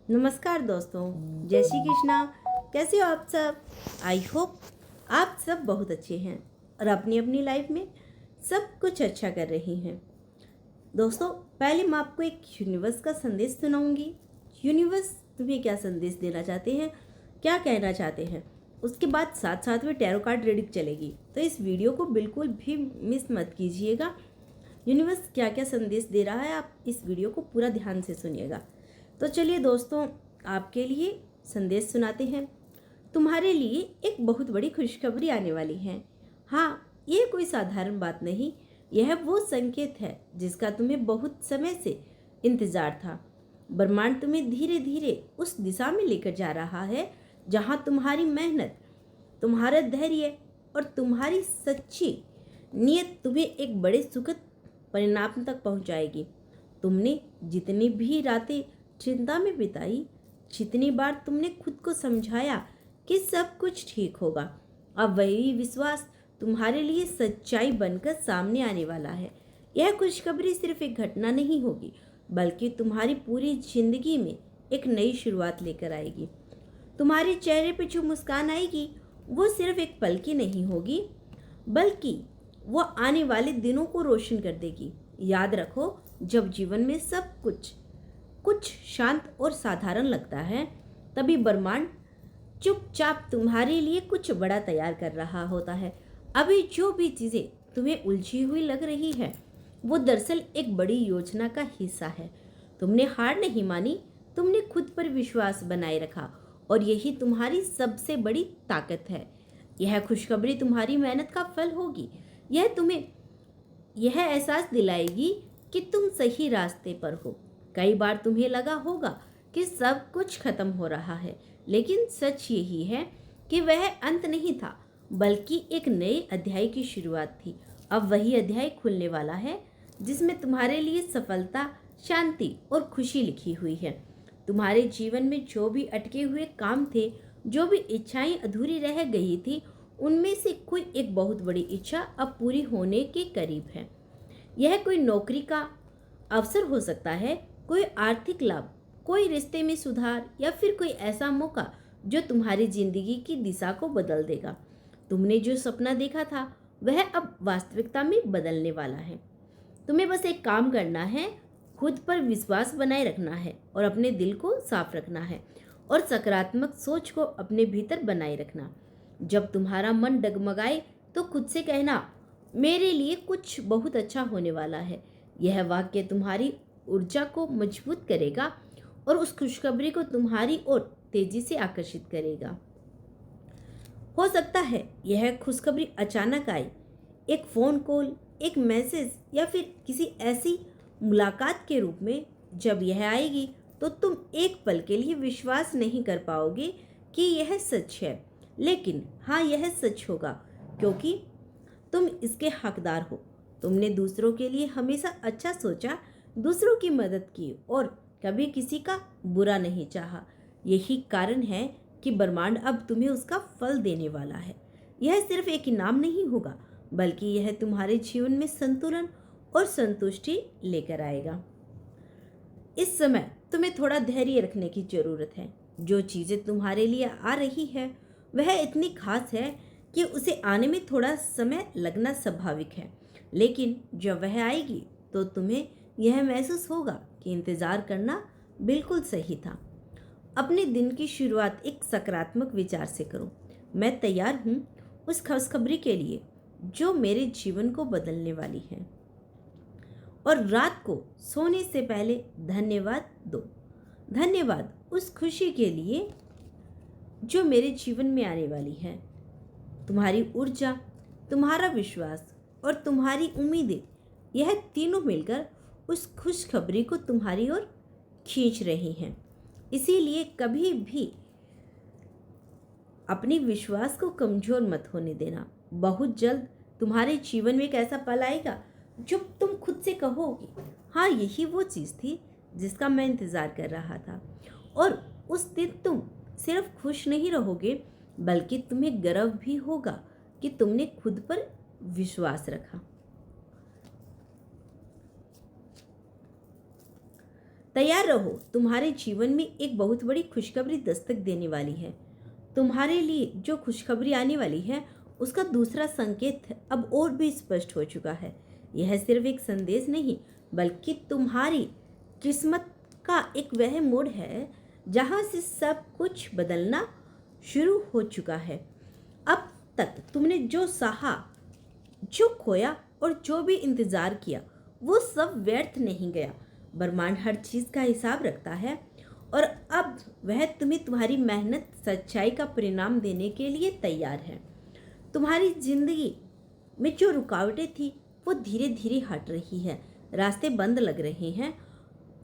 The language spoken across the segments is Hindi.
नमस्कार दोस्तों, जय श्री कृष्णा। कैसे हो आप सब? आई होप आप सब बहुत अच्छे हैं और अपनी अपनी लाइफ में सब कुछ अच्छा कर रही हैं। दोस्तों, पहले मैं आपको एक यूनिवर्स का संदेश सुनाऊंगी। यूनिवर्स तुम्हें क्या संदेश देना चाहते हैं, क्या कहना चाहते हैं, उसके बाद साथ साथ में टैरो कार्ड रीडिंग चलेगी। तो इस वीडियो को बिल्कुल भी मिस मत कीजिएगा। यूनिवर्स क्या क्या संदेश दे रहा है, आप इस वीडियो को पूरा ध्यान से सुनिएगा। तो चलिए दोस्तों, आपके लिए संदेश सुनाते हैं। तुम्हारे लिए एक बहुत बड़ी खुशखबरी आने वाली है। हाँ, ये कोई साधारण बात नहीं, यह वो संकेत है जिसका तुम्हें बहुत समय से इंतजार था। ब्रह्मांड तुम्हें धीरे धीरे उस दिशा में लेकर जा रहा है जहाँ तुम्हारी मेहनत, तुम्हारा धैर्य और तुम्हारी सच्ची नीयत तुम्हें एक बड़े सुखद परिणाम तक पहुंचाएगी। तुमने जितनी भी रातें चिंता में बिताई, जितनी बार तुमने खुद को समझाया कि सब कुछ ठीक होगा, अब वही विश्वास तुम्हारे लिए सच्चाई बनकर सामने आने वाला है। यह खुशखबरी सिर्फ एक घटना नहीं होगी, बल्कि तुम्हारी पूरी जिंदगी में एक नई शुरुआत लेकर आएगी। तुम्हारे चेहरे पर जो मुस्कान आएगी वो सिर्फ एक पल की नहीं होगी, बल्कि वो आने वाले दिनों को रोशन कर देगी। याद रखो, जब जीवन में सब कुछ शांत और साधारण लगता है, तभी ब्रह्मांड चुपचाप तुम्हारे लिए कुछ बड़ा तैयार कर रहा होता है। अभी जो भी चीज़ें तुम्हें उलझी हुई लग रही है, वो दरअसल एक बड़ी योजना का हिस्सा है। तुमने हार नहीं मानी, तुमने खुद पर विश्वास बनाए रखा और यही तुम्हारी सबसे बड़ी ताकत है। यह खुशखबरी तुम्हारी मेहनत का फल होगी। यह तुम्हें यह एहसास दिलाएगी कि तुम सही रास्ते पर हो। कई बार तुम्हें लगा होगा कि सब कुछ खत्म हो रहा है, लेकिन सच यही है कि वह अंत नहीं था, बल्कि एक नए अध्याय की शुरुआत थी। अब वही अध्याय खुलने वाला है जिसमें तुम्हारे लिए सफलता, शांति और खुशी लिखी हुई है। तुम्हारे जीवन में जो भी अटके हुए काम थे, जो भी इच्छाएं अधूरी रह गई थी, उनमें से कोई एक बहुत बड़ी इच्छा अब पूरी होने के करीब है। यह कोई नौकरी का अवसर हो सकता है, कोई आर्थिक लाभ, कोई रिश्ते में सुधार या फिर कोई ऐसा मौका जो तुम्हारी जिंदगी की दिशा को बदल देगा। तुमने जो सपना देखा था वह अब वास्तविकता में बदलने वाला है। तुम्हें बस एक काम करना है, खुद पर विश्वास बनाए रखना है और अपने दिल को साफ रखना है और सकारात्मक सोच को अपने भीतर बनाए रखना। जब तुम्हारा मन डगमगाए तो खुद से कहना, मेरे लिए कुछ बहुत अच्छा होने वाला है। यह वाक्य तुम्हारी ऊर्जा को मजबूत करेगा और उस खुशखबरी को तुम्हारी ओर तेजी से आकर्षित करेगा। हो सकता है यह खुशखबरी अचानक आए, एक फ़ोन कॉल, एक मैसेज या फिर किसी ऐसी मुलाकात के रूप में। जब यह आएगी तो तुम एक पल के लिए विश्वास नहीं कर पाओगे कि यह सच है, लेकिन हाँ, यह सच होगा क्योंकि तुम इसके हकदार हो। तुमने दूसरों के लिए हमेशा अच्छा सोचा, दूसरों की मदद की और कभी किसी का बुरा नहीं चाहा। यही कारण है कि ब्रह्मांड अब तुम्हें उसका फल देने वाला है। यह सिर्फ एक इनाम नहीं होगा, बल्कि यह तुम्हारे जीवन में संतुलन और संतुष्टि लेकर आएगा। इस समय तुम्हें थोड़ा धैर्य रखने की जरूरत है। जो चीज़ें तुम्हारे लिए आ रही है वह इतनी खास है कि उसे आने में थोड़ा समय लगना स्वाभाविक है, लेकिन जब वह आएगी तो तुम्हें यह महसूस होगा कि इंतज़ार करना बिल्कुल सही था। अपने दिन की शुरुआत एक सकारात्मक विचार से करो। मैं तैयार हूँ उस खुशखबरी के लिए जो मेरे जीवन को बदलने वाली है। और रात को सोने से पहले धन्यवाद दो। धन्यवाद उस खुशी के लिए जो मेरे जीवन में आने वाली है। तुम्हारी ऊर्जा, तुम्हारा विश्वास और तुम्हारी उम्मीदें, यह तीनों मिलकर उस खुशखबरी को तुम्हारी ओर खींच रही हैं। इसीलिए कभी भी अपने विश्वास को कमजोर मत होने देना। बहुत जल्द तुम्हारे जीवन में एक ऐसा पल आएगा जब तुम खुद से कहोगे, हाँ, यही वो चीज़ थी जिसका मैं इंतज़ार कर रहा था। और उस दिन तुम सिर्फ खुश नहीं रहोगे, बल्कि तुम्हें गर्व भी होगा कि तुमने खुद पर विश्वास रखा। तैयार रहो, तुम्हारे जीवन में एक बहुत बड़ी खुशखबरी दस्तक देने वाली है। तुम्हारे लिए जो खुशखबरी आने वाली है उसका दूसरा संकेत अब और भी स्पष्ट हो चुका है। यह सिर्फ एक संदेश नहीं बल्कि तुम्हारी किस्मत का एक वह मोड़ है जहां से सब कुछ बदलना शुरू हो चुका है। अब तक तुमने जो सहा, जो खोया और जो भी इंतजार किया वो सब व्यर्थ नहीं गया। ब्रह्मांड हर चीज़ का हिसाब रखता है और अब वह तुम्हें तुम्हारी मेहनत सच्चाई का परिणाम देने के लिए तैयार है। तुम्हारी जिंदगी में जो रुकावटें थी वो धीरे धीरे हट रही है, रास्ते बंद लग रहे हैं,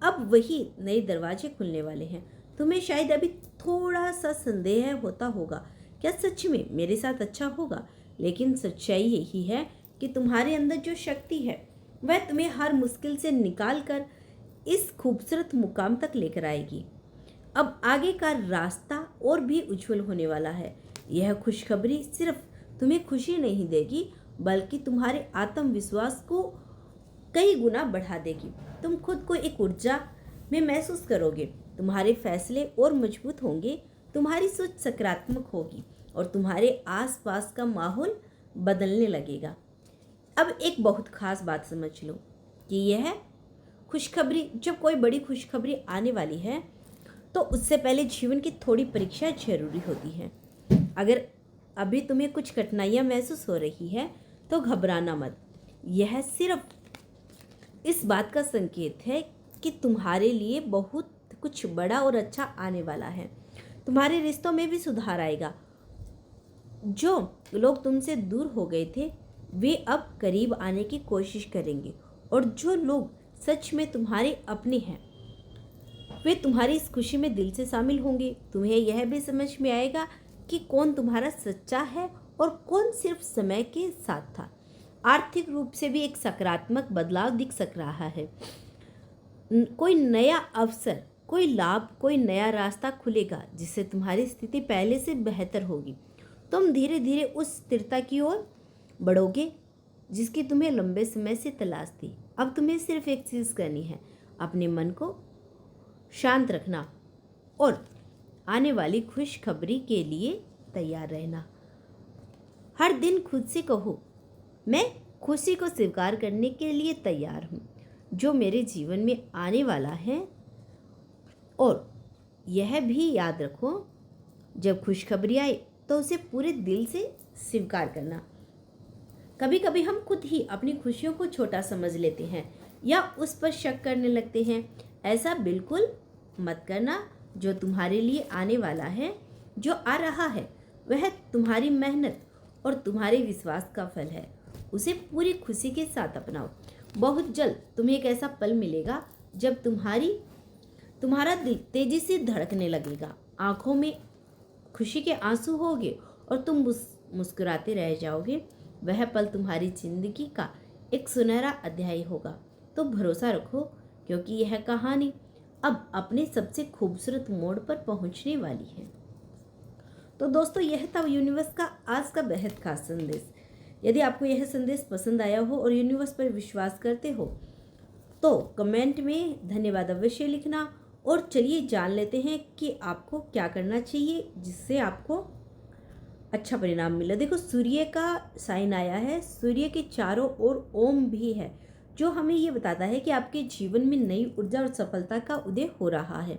अब वही नए दरवाजे खुलने वाले हैं। तुम्हें शायद अभी थोड़ा सा संदेह होता होगा, क्या सच में मेरे साथ अच्छा होगा? लेकिन सच्चाई यही है कि तुम्हारे अंदर जो शक्ति है वह तुम्हें हर मुश्किल से निकाल कर इस खूबसूरत मुकाम तक लेकर आएगी। अब आगे का रास्ता और भी उज्जवल होने वाला है। यह खुशखबरी सिर्फ तुम्हें खुशी नहीं देगी बल्कि तुम्हारे आत्मविश्वास को कई गुना बढ़ा देगी। तुम खुद को एक ऊर्जा में महसूस करोगे, तुम्हारे फैसले और मजबूत होंगे, तुम्हारी सोच सकारात्मक होगी और तुम्हारे आसपास का माहौल बदलने लगेगा। अब एक बहुत खास बात समझ लो कि यह खुशखबरी, जब कोई बड़ी खुशखबरी आने वाली है तो उससे पहले जीवन की थोड़ी परीक्षा जरूरी होती है। अगर अभी तुम्हें कुछ कठिनाइयाँ महसूस हो रही है तो घबराना मत। यह सिर्फ इस बात का संकेत है कि तुम्हारे लिए बहुत कुछ बड़ा और अच्छा आने वाला है। तुम्हारे रिश्तों में भी सुधार आएगा। जो लोग तुमसे दूर हो गए थे वे अब करीब आने की कोशिश करेंगे और जो लोग सच में तुम्हारे अपने हैं वे तुम्हारी इस खुशी में दिल से शामिल होंगे। तुम्हें यह भी समझ में आएगा कि कौन तुम्हारा सच्चा है और कौन सिर्फ समय के साथ था। आर्थिक रूप से भी एक सकारात्मक बदलाव दिख सक रहा है। कोई नया अवसर, कोई लाभ, कोई नया रास्ता खुलेगा जिससे तुम्हारी स्थिति पहले से बेहतर होगी। तुम धीरे धीरे उस स्थिरता की ओर बढ़ोगे जिसकी तुम्हें लंबे समय से तलाश थी। अब तुम्हें सिर्फ एक चीज़ करनी है, अपने मन को शांत रखना और आने वाली खुशखबरी के लिए तैयार रहना। हर दिन खुद से कहो, मैं खुशी को स्वीकार करने के लिए तैयार हूँ जो मेरे जीवन में आने वाला है। और यह भी याद रखो, जब खुशखबरी आए तो उसे पूरे दिल से स्वीकार करना। कभी कभी हम खुद ही अपनी खुशियों को छोटा समझ लेते हैं या उस पर शक करने लगते हैं। ऐसा बिल्कुल मत करना। जो तुम्हारे लिए आने वाला है, जो आ रहा है, वह तुम्हारी मेहनत और तुम्हारे विश्वास का फल है। उसे पूरी खुशी के साथ अपनाओ। बहुत जल्द तुम्हें एक ऐसा पल मिलेगा जब तुम्हारा दिल तेजी से धड़कने लगेगा, आंखों में खुशी के आंसू होंगे और तुम मुस्कुराते रह जाओगे। वह पल तुम्हारी जिंदगी का एक सुनहरा अध्याय होगा। तो भरोसा रखो क्योंकि यह कहानी अब अपने सबसे खूबसूरत मोड़ पर पहुंचने वाली है। तो दोस्तों, यह था यूनिवर्स का आज का बेहद खास संदेश। यदि आपको यह संदेश पसंद आया हो और यूनिवर्स पर विश्वास करते हो तो कमेंट में धन्यवाद अवश्य लिखना। और चलिए जान लेते हैं कि आपको क्या करना चाहिए जिससे आपको अच्छा परिणाम मिले। देखो, सूर्य का साइन आया है, सूर्य के चारों ओर ओम भी है जो हमें ये बताता है कि आपके जीवन में नई ऊर्जा और सफलता का उदय हो रहा है।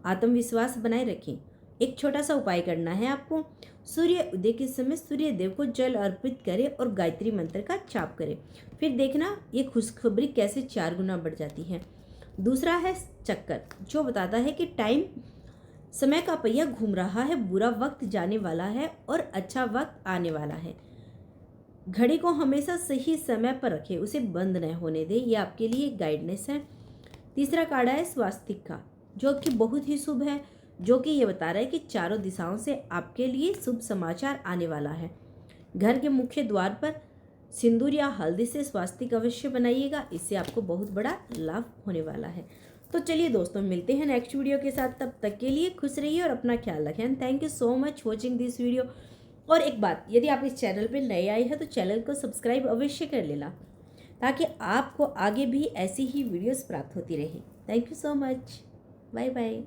आत्मविश्वास बनाए रखें। एक छोटा सा उपाय करना है आपको। सूर्य उदय के समय सूर्य देव को जल अर्पित करें और गायत्री मंत्र का जाप करें। फिर देखना ये खुशखबरी कैसे 4 गुना बढ़ जाती है। दूसरा है चक्कर, जो बताता है कि समय का पहिया घूम रहा है, बुरा वक्त जाने वाला है और अच्छा वक्त आने वाला है। घड़ी को हमेशा सही समय पर रखें, उसे बंद न होने दें। ये आपके लिए गाइडेंस है। तीसरा कार्ड है स्वास्तिक का, जो कि बहुत ही शुभ है, जो कि ये बता रहा है कि चारों दिशाओं से आपके लिए शुभ समाचार आने वाला है। घर के मुख्य द्वार पर सिंदूर या हल्दी से स्वास्तिक अवश्य बनाइएगा, इससे आपको बहुत बड़ा लाभ होने वाला है। तो चलिए दोस्तों, मिलते हैं नेक्स्ट वीडियो के साथ। तब तक के लिए खुश रहिए और अपना ख्याल रखें। Thank you so much watching this video. और एक बात, यदि आप इस चैनल पर नए आए हैं तो चैनल को सब्सक्राइब अवश्य कर लेना ताकि आपको आगे भी ऐसी ही वीडियोस प्राप्त होती रहे। Thank you so much. Bye bye.